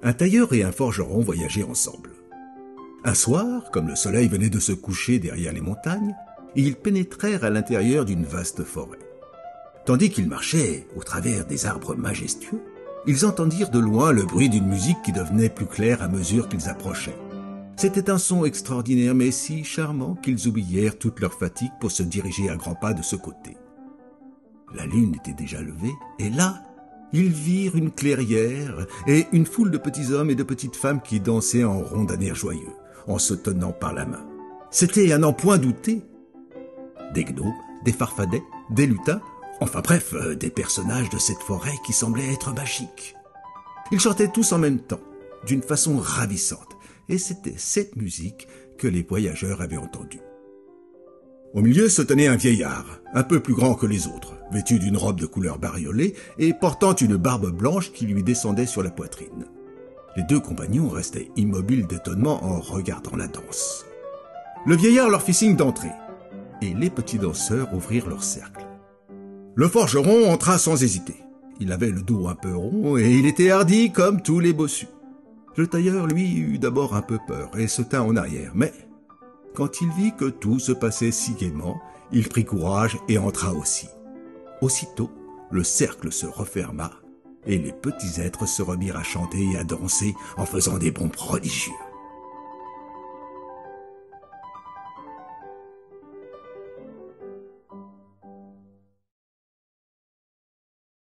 Un tailleur et un forgeron voyageaient ensemble. Un soir, comme le soleil venait de se coucher derrière les montagnes, ils pénétrèrent à l'intérieur d'une vaste forêt. Tandis qu'ils marchaient au travers des arbres majestueux, ils entendirent de loin le bruit d'une musique qui devenait plus claire à mesure qu'ils approchaient. C'était un son extraordinaire mais si charmant qu'ils oublièrent toute leur fatigue pour se diriger à grands pas de ce côté. La lune était déjà levée et là, ils virent une clairière et une foule de petits hommes et de petites femmes qui dansaient en rond d'un air joyeux, en se tenant par la main. C'était à n'en point douter des gnomes, des farfadets, des lutins, enfin bref, des personnages de cette forêt qui semblaient être magiques. Ils chantaient tous en même temps, d'une façon ravissante, et c'était cette musique que les voyageurs avaient entendue. Au milieu se tenait un vieillard, un peu plus grand que les autres, vêtu d'une robe de couleur bariolée et portant une barbe blanche qui lui descendait sur la poitrine. Les deux compagnons restaient immobiles d'étonnement en regardant la danse. Le vieillard leur fit signe d'entrer, et les petits danseurs ouvrirent leur cercle. Le forgeron entra sans hésiter. Il avait le dos un peu rond et il était hardi comme tous les bossus. Le tailleur, lui, eut d'abord un peu peur et se tint en arrière, mais quand il vit que tout se passait si gaiement, il prit courage et entra aussi. Aussitôt, le cercle se referma et les petits êtres se remirent à chanter et à danser en faisant des bonds prodigieux.